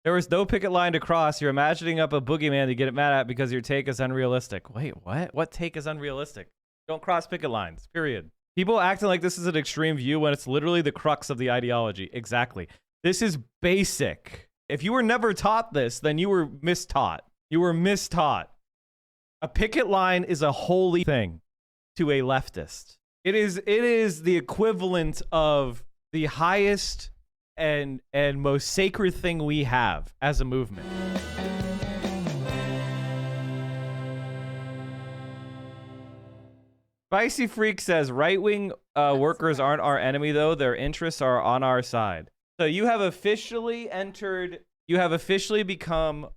There was no picket line to cross. You're imagining up a boogeyman to get it mad at because your take is unrealistic. Wait, what? What take is unrealistic? Don't cross picket lines, period. People acting like this is an extreme view when it's literally the crux of the ideology. Exactly. This is basic. If you were never taught this, then you were mistaught. You were mistaught. A picket line is a holy thing to a leftist. It is the equivalent of the highest and most sacred thing we have as a movement. Spicy Freak says right-wing workers aren't our enemy, though. Their interests are on our side. So you have officially become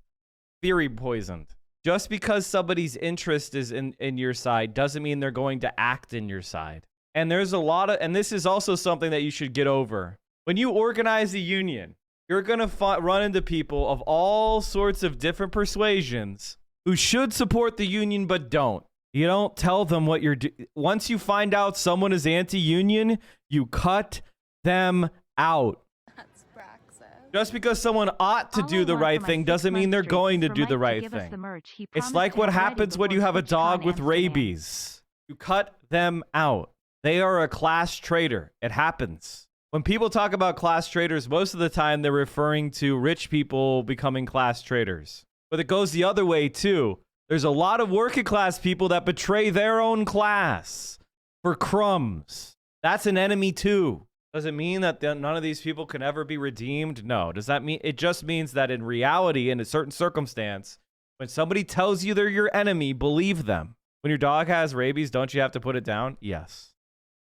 theory poisoned. Just because somebody's interest is in your side doesn't mean they're going to act in your side. And there's a lot of, and this is also something that you should get over. When you organize a union, you're going to run into people of all sorts of different persuasions who should support the union but don't. You don't tell them what you're doing. Once you find out someone is anti-union, you cut them out. Just because someone ought to do the right thing doesn't mean they're going to do the right thing. It's like what happens when you have a dog with rabies. You cut them out. They are a class traitor. It happens. When people talk about class traitors, most of the time they're referring to rich people becoming class traitors. But it goes the other way too. There's a lot of working class people that betray their own class for crumbs. That's an enemy too. Does it mean that none of these people can ever be redeemed? No. Does that mean, it just means that in reality, in a certain circumstance, when somebody tells you they're your enemy, believe them. When your dog has rabies, don't you have to put it down? Yes.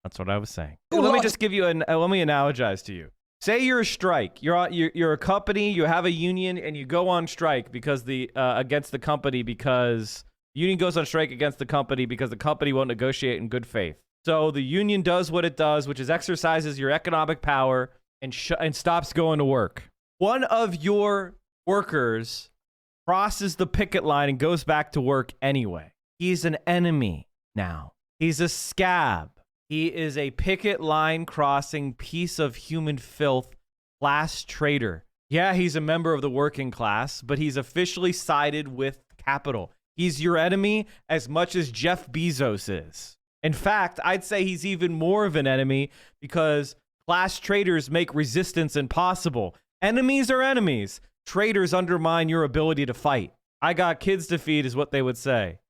That's what I was saying. Let me just give you let me analogize to you. Say you're a strike. You're a company, you have a union, and you go on strike because against the company because the union goes on strike against the company because the company won't negotiate in good faith. So the union does what it does, which is exercises your economic power and stops going to work. One of your workers crosses the picket line and goes back to work anyway. He's an enemy now. He's a scab. He is a picket line crossing piece of human filth, class traitor. Yeah, he's a member of the working class, but he's officially sided with capital. He's your enemy as much as Jeff Bezos is. In fact, I'd say he's even more of an enemy because class traitors make resistance impossible. Enemies are enemies. Traitors undermine your ability to fight. I got kids to feed is what they would say.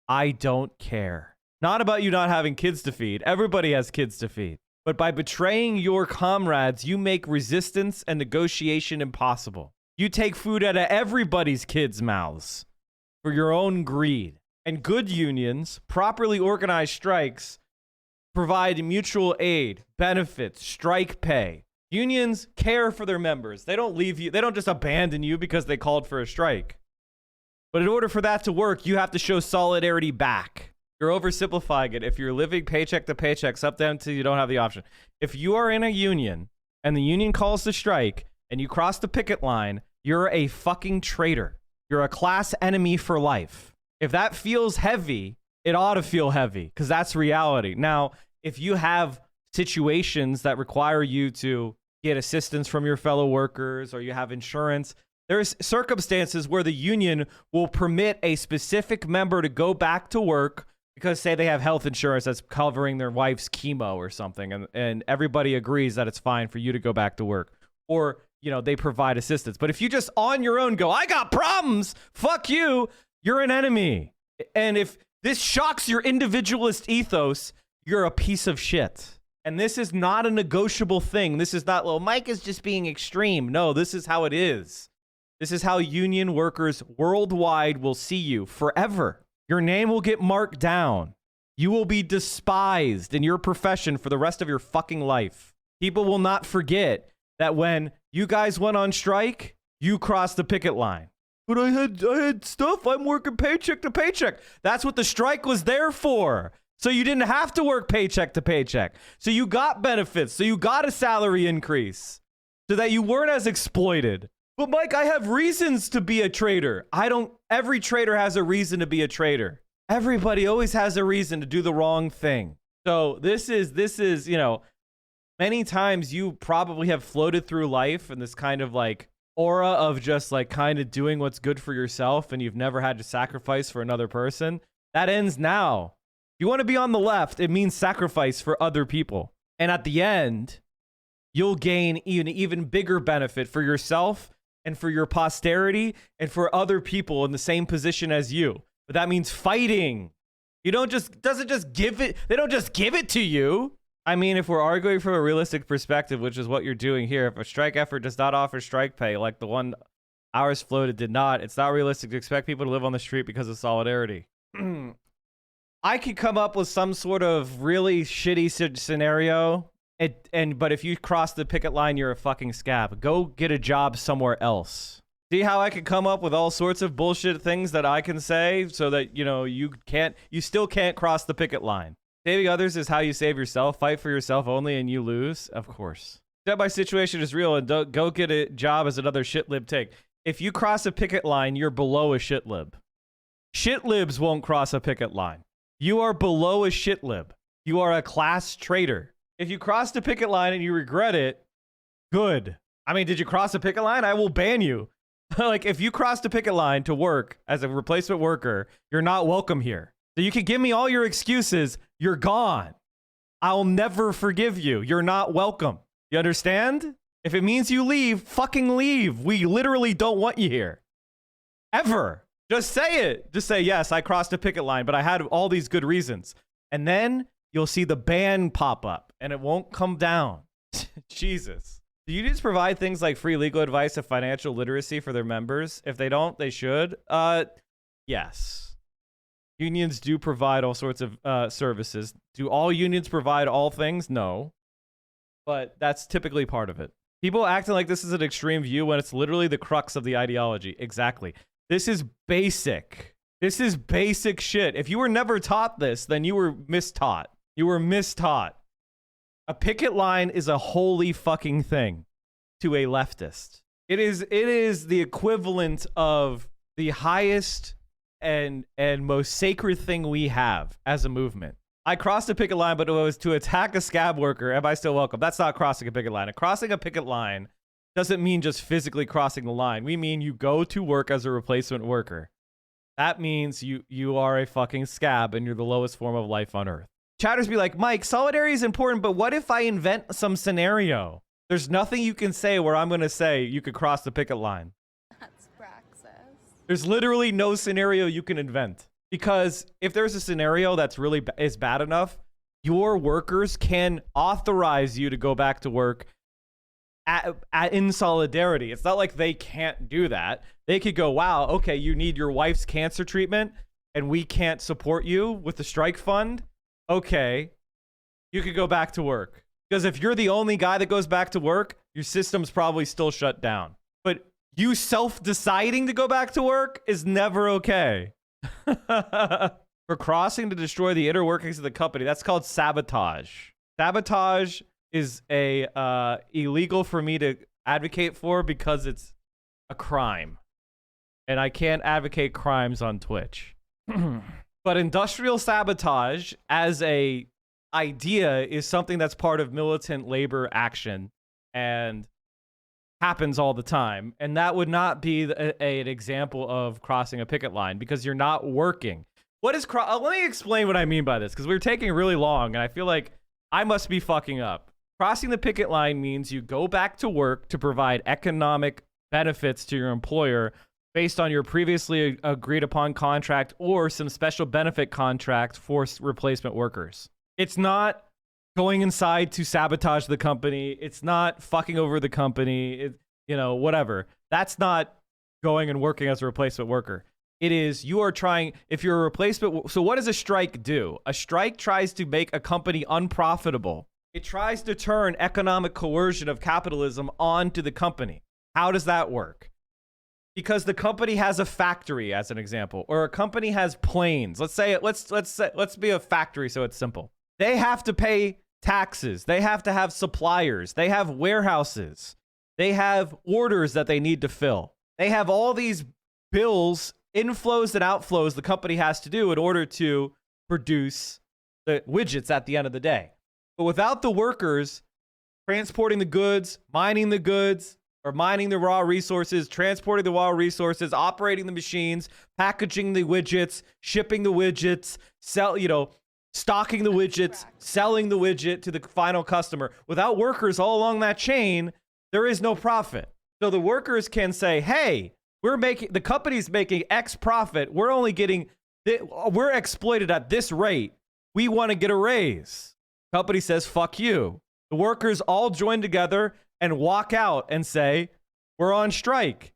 I don't care. Not about you not having kids to feed. Everybody has kids to feed. But by betraying your comrades, you make resistance and negotiation impossible. You take food out of everybody's kids' mouths for your own greed. And good unions, properly organized strikes, provide mutual aid, benefits, strike pay. Unions care for their members. They don't leave you. They don't just abandon you because they called for a strike. But in order for that to work, you have to show solidarity back. You're oversimplifying it. If you're living paycheck to paycheck, it's up to them till you don't have the option. If you are in a union and the union calls the strike and you cross the picket line, you're a fucking traitor. You're a class enemy for life. If that feels heavy, it ought to feel heavy because that's reality. Now, if you have situations that require you to get assistance from your fellow workers or you have insurance, there's circumstances where the union will permit a specific member to go back to work because, say, they have health insurance that's covering their wife's chemo or something, and everybody agrees that it's fine for you to go back to work. Or, you know, they provide assistance. But if you just on your own go, I got problems, fuck you, you're an enemy. And if this shocks your individualist ethos, you're a piece of shit. And this is not a negotiable thing. This is not, well, Mike is just being extreme. No, this is how it is. This is how union workers worldwide will see you forever. Your name will get marked down. You will be despised in your profession for the rest of your fucking life. People will not forget that when you guys went on strike, you crossed the picket line. But I had stuff. I'm working paycheck to paycheck. That's what the strike was there for. So you didn't have to work paycheck to paycheck. So you got benefits. So you got a salary increase so that you weren't as exploited. But Mike, I have reasons to be a traitor. Every traitor has a reason to be a traitor. Everybody always has a reason to do the wrong thing. So this is, you know, many times you probably have floated through life in this kind of like aura of just like kind of doing what's good for yourself and you've never had to sacrifice for another person, that ends now. If you want to be on the left, it means sacrifice for other people. And at the end, you'll gain even bigger benefit for yourself and for your posterity and for other people in the same position as you. But that means fighting. They don't just give it to you. I mean, if we're arguing from a realistic perspective, which is what you're doing here, if a strike effort does not offer strike pay, like the one ours floated did not, it's not realistic to expect people to live on the street because of solidarity. I could come up with some sort of really shitty scenario, but if you cross the picket line, you're a fucking scab. Go get a job somewhere else. See how I can come up with all sorts of bullshit things that I can say so that, you still can't cross the picket line. Saving others is how you save yourself. Fight for yourself only and you lose. Of course. Step by situation is real and don't go get a job as another shitlib take. If you cross a picket line, you're below a shitlib. Shitlibs won't cross a picket line. You are below a shitlib. You are a class traitor. If you cross the picket line and you regret it, good. I mean, did you cross a picket line? I will ban you. Like, if you crossed a picket line to work as a replacement worker, you're not welcome here. So you can give me all your excuses. You're gone. I'll never forgive you. You're not welcome. You understand? If it means you leave, fucking leave. We literally don't want you here. Ever. Just say it. Just say, yes, I crossed a picket line, but I had all these good reasons. And then you'll see the ban pop up and it won't come down. Jesus. Do unions provide things like free legal advice and financial literacy for their members? If they don't, they should. Yes. Unions do provide all sorts of services. Do all unions provide all things? No. But that's typically part of it. People acting like this is an extreme view when it's literally the crux of the ideology. Exactly. This is basic. This is basic shit. If you were never taught this, then you were mistaught. You were mistaught. A picket line is a holy fucking thing to a leftist. It is the equivalent of the highest and most sacred thing we have as a movement. I crossed a picket line, but it was to attack a scab worker. Am I still welcome? That's not crossing a picket line. Crossing a picket line doesn't mean just physically crossing the line. We mean you go to work as a replacement worker. That means you are a fucking scab and you're the lowest form of life on earth. Chatters be like, Mike, solidarity is important, but what if I invent some scenario? There's nothing you can say where I'm going to say you could cross the picket line. That's praxis. There's literally no scenario you can invent. Because if there's a scenario that's really is bad enough, your workers can authorize you to go back to work in solidarity. It's not like they can't do that. They could go, wow, okay, you need your wife's cancer treatment and we can't support you with the strike fund. Okay, you could go back to work. Because if you're the only guy that goes back to work, your system's probably still shut down. But you self-deciding to go back to work is never okay. For crossing to destroy the inner workings of the company, that's called sabotage. Sabotage is illegal for me to advocate for because it's a crime. And I can't advocate crimes on Twitch. But industrial sabotage as a idea is something that's part of militant labor action and happens all the time. And that would not be an example of crossing a picket line because you're not working. What is let me explain what I mean by this because we're taking really long and I feel like I must be fucking up. Crossing the picket line means you go back to work to provide economic benefits to your employer based on your previously agreed upon contract or some special benefit contract for replacement workers. It's not going inside to sabotage the company. It's not fucking over the company. Whatever. That's not going and working as a replacement worker. It is you are trying, if you're a replacement. So what does a strike do? A strike tries to make a company unprofitable. It tries to turn economic coercion of capitalism onto the company. How does that work? Because the company has a factory, as an example, or a company has planes. Let's be a factory so it's simple. They have to pay taxes. They have to have suppliers. They have warehouses. They have orders that they need to fill. They have all these bills, inflows and outflows the company has to do in order to produce the widgets at the end of the day. But without the workers transporting the goods, mining the goods, or mining the raw resources, transporting the raw resources, operating the machines, packaging the widgets, shipping the widgets, stocking the widgets, selling the widget to the final customer. Without workers all along that chain, there is no profit. So the workers can say, hey, the company's making X profit. We're exploited at this rate. We want to get a raise. Company says, fuck you. The workers all join together and walk out and say, we're on strike.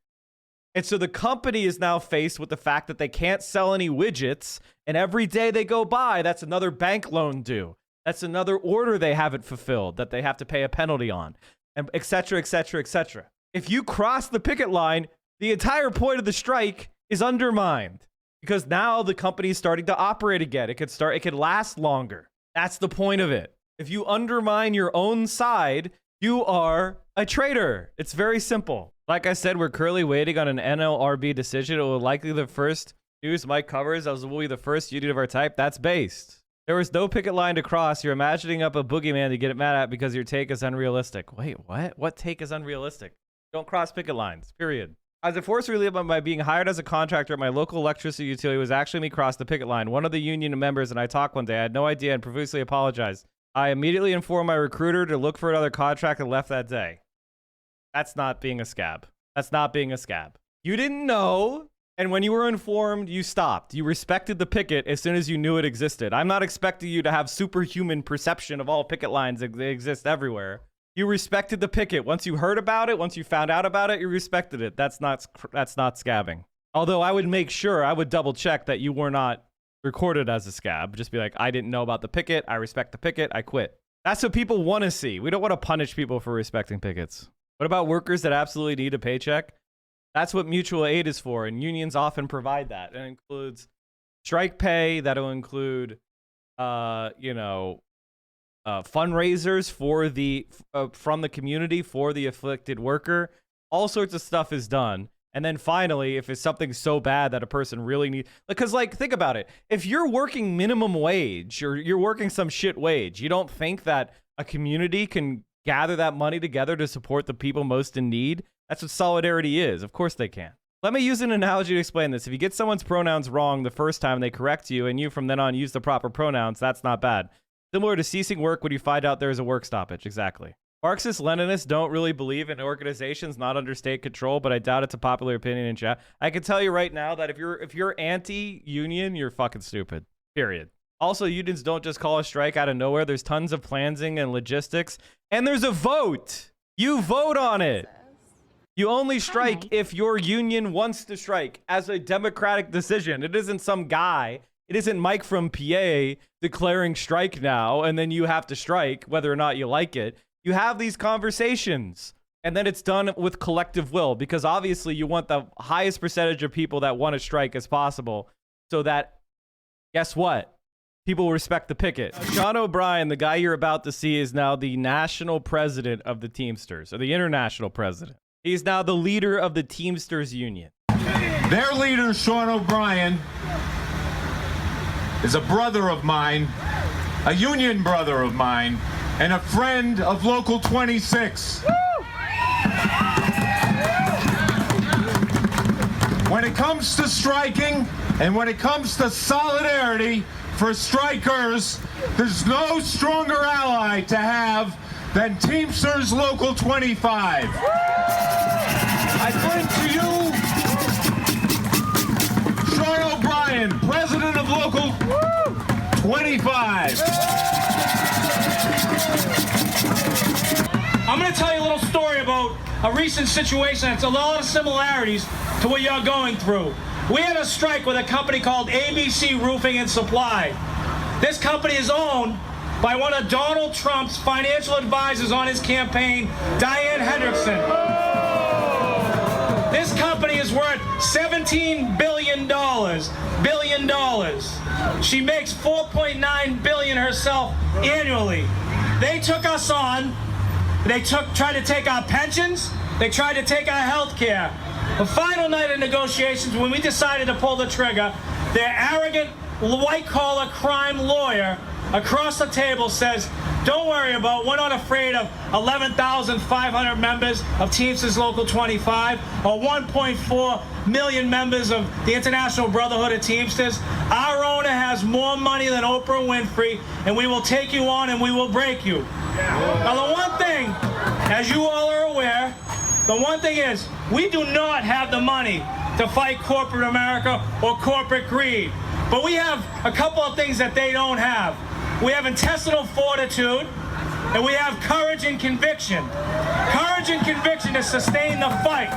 And so the company is now faced with the fact that they can't sell any widgets. And every day they go by, that's another bank loan due. That's another order they haven't fulfilled that they have to pay a penalty on, and et cetera, et cetera, et cetera. If you cross the picket line, the entire point of the strike is undermined because now the company is starting to operate again. It could last longer. That's the point of it. If you undermine your own side, you are a traitor. It's very simple. Like I said, we're currently waiting on an NLRB decision. It will likely the first news Mike covers as will be the first unit of our type. That's based. There was no picket line to cross. You're imagining up a boogeyman to get it mad at because your take is unrealistic. Wait, what? What take is unrealistic? Don't cross picket lines, period. As a forced relief by being hired as a contractor at my local electricity utility was actually me cross the picket line. One of the union members and I talked one day. I had no idea and profusely apologized. I immediately informed my recruiter to look for another contract and left that day. That's not being a scab. That's not being a scab. You didn't know, and when you were informed, you stopped. You respected the picket as soon as you knew it existed. I'm not expecting you to have superhuman perception of all picket lines that exist everywhere. You respected the picket. Once you heard about it, once you found out about it, you respected it. That's not scabbing. Although I would double check that you were not recorded as a scab. Just be like, I didn't know about the picket. I respect the picket. I quit. That's what people want to see. We don't want to punish people for respecting pickets. What about workers that absolutely need a paycheck? That's what mutual aid is for, and unions often provide that. It includes strike pay. That'll include, fundraisers for from the community for the afflicted worker. All sorts of stuff is done. And then finally, if it's something so bad that a person really needs, because think about it. If you're working minimum wage or you're working some shit wage, you don't think that a community can gather that money together to support the people most in need? That's what solidarity is. Of course they can. Let me use an analogy to explain this. If you get someone's pronouns wrong the first time, they correct you, and you from then on use the proper pronouns, that's not bad. Similar to ceasing work when you find out there is a work stoppage. Exactly. Marxist-Leninists don't really believe in organizations not under state control, but I doubt it's a popular opinion in chat. I can tell you right now that if you're anti-union, you're fucking stupid. Period. Also, unions don't just call a strike out of nowhere. There's tons of planning and logistics, and there's a vote. You vote on it. You only strike if your union wants to strike as a democratic decision. It isn't some guy. It isn't Mike from PA declaring strike now, and then you have to strike whether or not you like it. You have these conversations, and then it's done with collective will, because obviously you want the highest percentage of people that want to strike as possible so that, guess what? People respect the picket. Sean O'Brien, the guy you're about to see, is now the national president of the Teamsters, or the international president. He's now the leader of the Teamsters Union. Their leader, Sean O'Brien, is a brother of mine, a union brother of mine, and a friend of Local 26. When it comes to striking and when it comes to solidarity for strikers, there's no stronger ally to have than Teamsters Local 25. I bring to you Sean O'Brien, president of Local 25. I'm going to tell you a little story about a recent situation that's a lot of similarities to what you're going through. We had a strike with a company called ABC Roofing and Supply. This company is owned by one of Donald Trump's financial advisors on his campaign, Diane Hendrickson. This company is worth $17 billion. She makes $4.9 billion herself annually. They took us on. They tried to take our pensions. They tried to take our health care. The final night of negotiations, when we decided to pull the trigger, their arrogant white-collar crime lawyer across the table says, don't worry about, we're not afraid of 11,500 members of Teamsters Local 25 or 1.4 million members of the International Brotherhood of Teamsters. Our owner has more money than Oprah Winfrey, and we will take you on and we will break you. Now, the one thing, as you all are aware, the one thing is, we do not have the money to fight corporate America or corporate greed. But we have a couple of things that they don't have. We have intestinal fortitude, and we have courage and conviction. Courage and conviction to sustain the fight.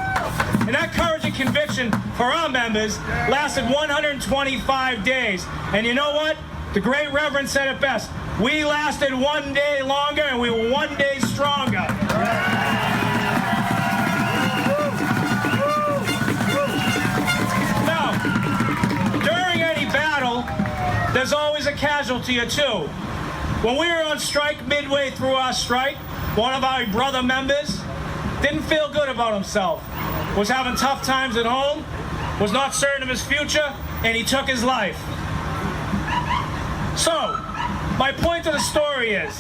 And that courage and conviction for our members lasted 125 days. And you know what? The great Reverend said it best. We lasted 1 day longer, and we were 1 day stronger. There's always a casualty or two. When we were on strike, midway through our strike, one of our brother members didn't feel good about himself, was having tough times at home, was not certain of his future, and he took his life. So, my point of the story is,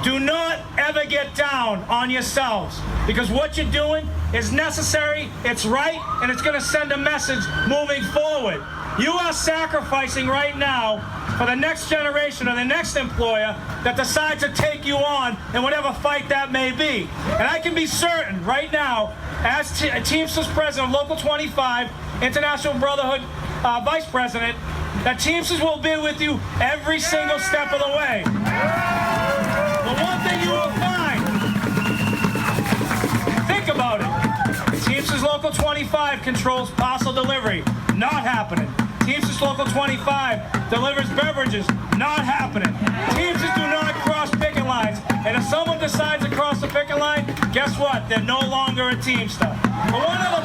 do not ever get down on yourselves, because what you're doing is necessary, it's right, and it's going to send a message moving forward. You are sacrificing right now for the next generation or the next employer that decides to take you on in whatever fight that may be. And I can be certain right now, as Teamsters President of Local 25, International Brotherhood Vice President, that Teamsters will be with you every single step of the way. The one thing you will find, think about it, Teamsters Local 25 controls parcel delivery, not happening. Teamsters Local 25 delivers beverages, not happening. Teamsters do not cross picket lines. And if someone decides to cross the picket line, guess what? They're no longer a Teamster. But one other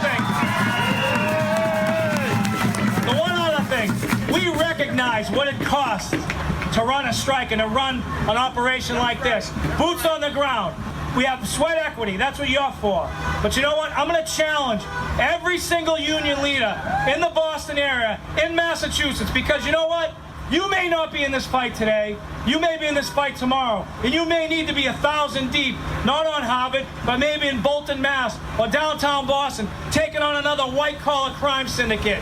thing, we recognize what it costs to run a strike and to run an operation like this. Boots on the ground. We have sweat equity. That's what you're for. But you know what? I'm going to challenge every single union leader in the Boston area, in Massachusetts, because you know what? You may not be in this fight today. You may be in this fight tomorrow. And you may need to be 1,000 deep, not on Harvard, but maybe in Bolton, Mass, or downtown Boston, taking on another white-collar crime syndicate.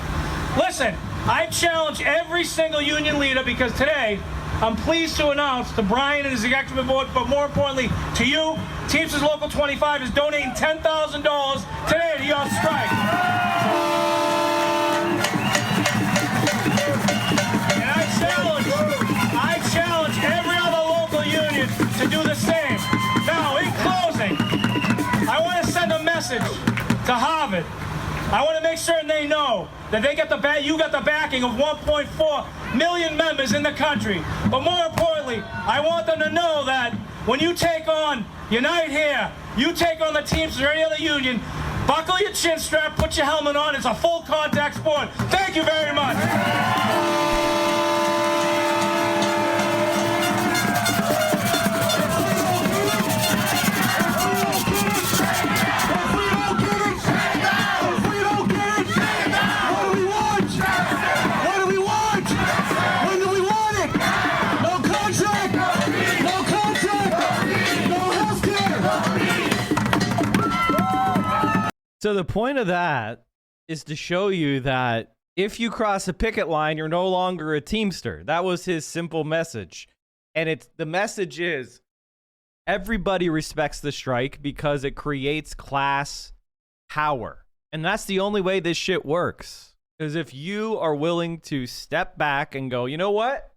Listen, I challenge every single union leader, because today, I'm pleased to announce to Brian and his executive board, but more importantly to you, Teamsters Local 25 is donating $10,000 today to your strike. And I challenge every other local union to do the same. Now, in closing, I want to send a message to Harvard. I want to make certain they know that they get you got the backing of 1.4 million members in the country. But more importantly, I want them to know that when you take on Unite Here, you take on the Teamsters or any other union, buckle your chin strap, put your helmet on. It's a full contact sport. Thank you very much. So the point of that is to show you that if you cross a picket line, you're no longer a Teamster. That was his simple message. And the message is everybody respects the strike because it creates class power. And that's the only way this shit works. Because if you are willing to step back and go, you know what?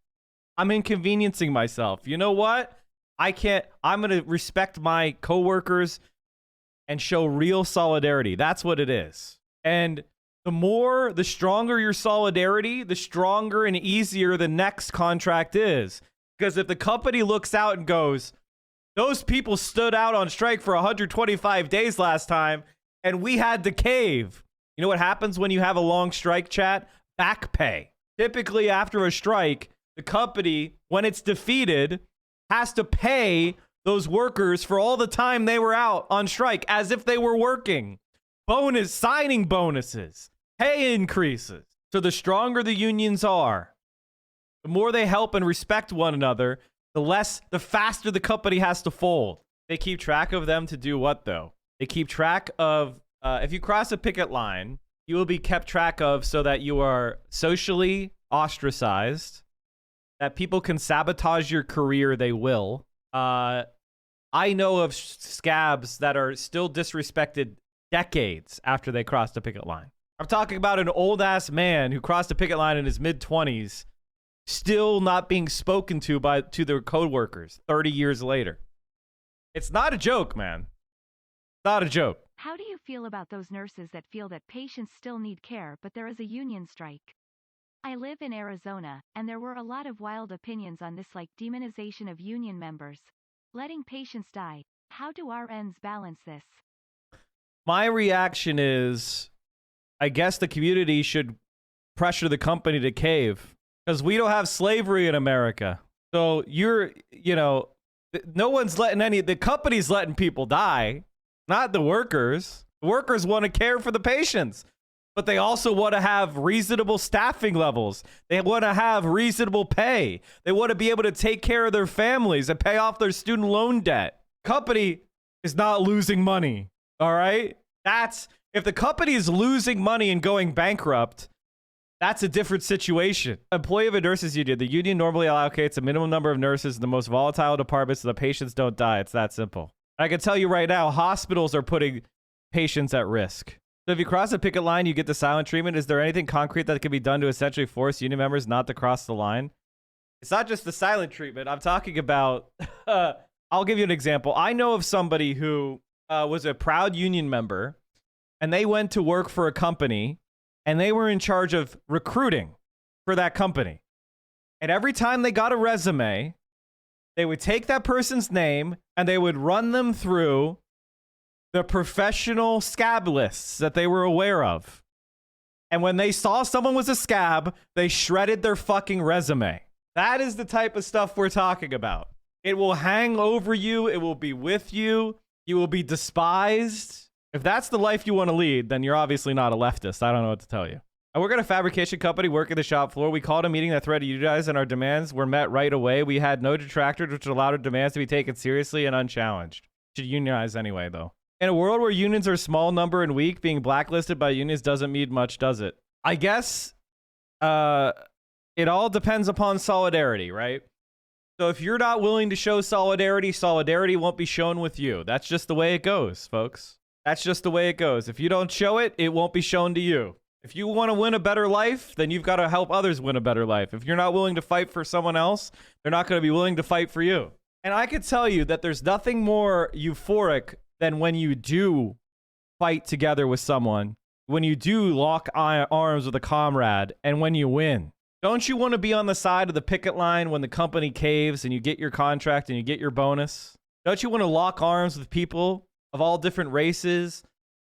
I'm inconveniencing myself. You know what? I'm going to respect my coworkers and show real solidarity. That's what it is. And the stronger your solidarity, the stronger and easier the next contract is. Because if the company looks out and goes, those people stood out on strike for 125 days last time, and we had to cave. You know what happens when you have a long strike, chat? Back pay. Typically, after a strike, the company, when it's defeated, has to pay those workers for all the time they were out on strike as if they were working. Signing bonuses, pay increases. So the stronger the unions are, The more they help and respect one another, the faster the company has to fold. They keep track of them to do what, though? They keep track of, if you cross a picket line, you will be kept track of so that you are socially ostracized, that people can sabotage your career, they will. I know of scabs that are still disrespected decades after they crossed the picket line. I'm talking about an old-ass man who crossed a picket line in his mid-20s, still not being spoken to their coworkers 30 years later. It's not a joke, man. Not a joke. How do you feel about those nurses that feel that patients still need care but there is a union strike? I live in Arizona, and there were a lot of wild opinions on this, like demonization of union members, letting patients die. How do RNs balance this? My reaction is, I guess the community should pressure the company to cave, because we don't have slavery in America. So no one's letting the company's letting people die, not the workers. The workers want to care for the patients, but they also want to have reasonable staffing levels. They want to have reasonable pay. They want to be able to take care of their families and pay off their student loan debt. Company is not losing money, all right? If the company is losing money and going bankrupt, that's a different situation. Employee of a nurses union. The union normally allocates a minimum number of nurses in the most volatile departments so the patients don't die. It's that simple. I can tell you right now, hospitals are putting patients at risk. So if you cross a picket line, you get the silent treatment. Is there anything concrete that can be done to essentially force union members not to cross the line? It's not just the silent treatment. I'm talking about, I'll give you an example. I know of somebody who was a proud union member, and they went to work for a company, and they were in charge of recruiting for that company. And every time they got a resume, they would take that person's name and they would run them through the professional scab lists that they were aware of. And when they saw someone was a scab, they shredded their fucking resume. That is the type of stuff we're talking about. It will hang over you. It will be with you. You will be despised. If that's the life you want to lead, then you're obviously not a leftist. I don't know what to tell you. I work at a fabrication company, work at the shop floor. We called a meeting that threatened you guys, and our demands were met right away. We had no detractors, which allowed our demands to be taken seriously and unchallenged. Should unionize anyway, though. In a world where unions are small number and weak, being blacklisted by unions doesn't mean much, does it? I guess it all depends upon solidarity, right? So if you're not willing to show solidarity, solidarity won't be shown with you. That's just the way it goes, folks. That's just the way it goes. If you don't show it, it won't be shown to you. If you want to win a better life, then you've got to help others win a better life. If you're not willing to fight for someone else, they're not going to be willing to fight for you. And I could tell you that there's nothing more euphoric than when you do fight together with someone, when you do lock arms with a comrade, and when you win. Don't you want to be on the side of the picket line when the company caves and you get your contract and you get your bonus? Don't you want to lock arms with people of all different races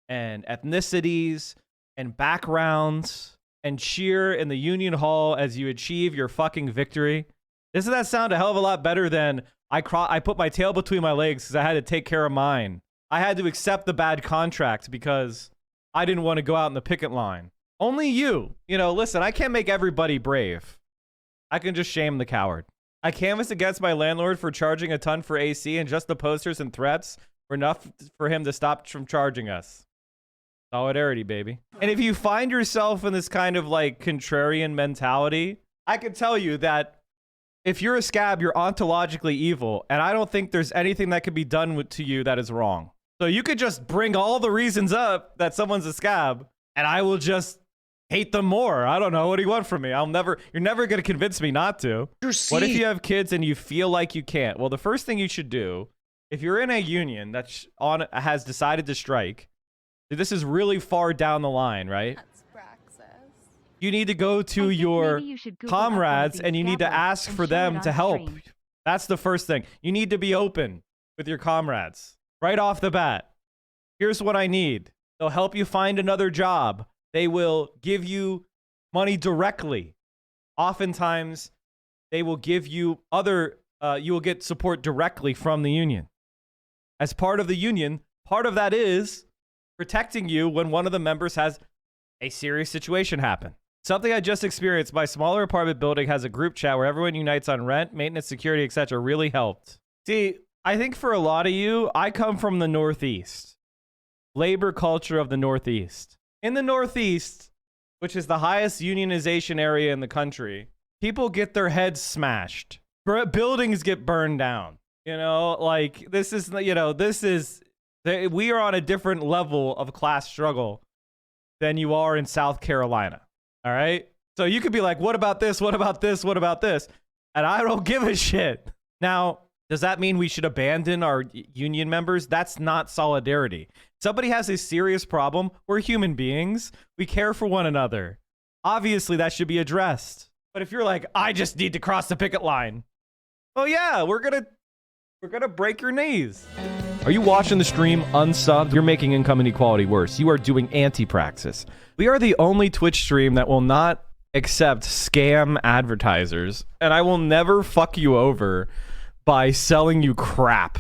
and ethnicities and backgrounds and cheer in the union hall as you achieve your fucking victory? Doesn't that sound a hell of a lot better than I put my tail between my legs because I had to take care of mine? I had to accept the bad contract because I didn't want to go out in the picket line. Only you. Listen, I can't make everybody brave. I can just shame the coward. I canvassed against my landlord for charging a ton for AC, and just the posters and threats were enough for him to stop from charging us. Solidarity, baby. And if you find yourself in this kind of like contrarian mentality, I can tell you that if you're a scab, you're ontologically evil, and I don't think there's anything that could be done to you that is wrong. So you could just bring all the reasons up that someone's a scab, and I will just hate them more. I don't know. What do you want from me? You're never going to convince me not to. What if you have kids and you feel like you can't? Well, the first thing you should do, if you're in a union that has decided to strike, this is really far down the line, right? That's Praxis. You need to go to your comrades and you need to ask for them to help. That's the first thing. You need to be open with your comrades right off the bat. Here's what I need. They'll help you find another job. They will give you money directly. Oftentimes, they will give you you will get support directly from the union. As part of the union, part of that is protecting you when one of the members has a serious situation happen. Something I just experienced. My smaller apartment building has a group chat where everyone unites on rent, maintenance, security, etc. Really helped. See, I think for a lot of you, I come from the Northeast. Labor culture of the Northeast. In the Northeast, which is the highest unionization area in the country, people get their heads smashed. Buildings get burned down. You know, like this is, we are on a different level of class struggle than you are in South Carolina. All right. So you could be like, what about this? What about this? What about this? And I don't give a shit. Now, does that mean we should abandon our union members? That's not solidarity. Somebody has a serious problem. We're human beings. We care for one another. Obviously, that should be addressed. But if you're like, I just need to cross the picket line. Oh yeah, we're gonna break your knees. Are you watching the stream unsubbed? You're making income inequality worse. You are doing anti-praxis. We are the only Twitch stream that will not accept scam advertisers, and I will never fuck you over by selling you crap.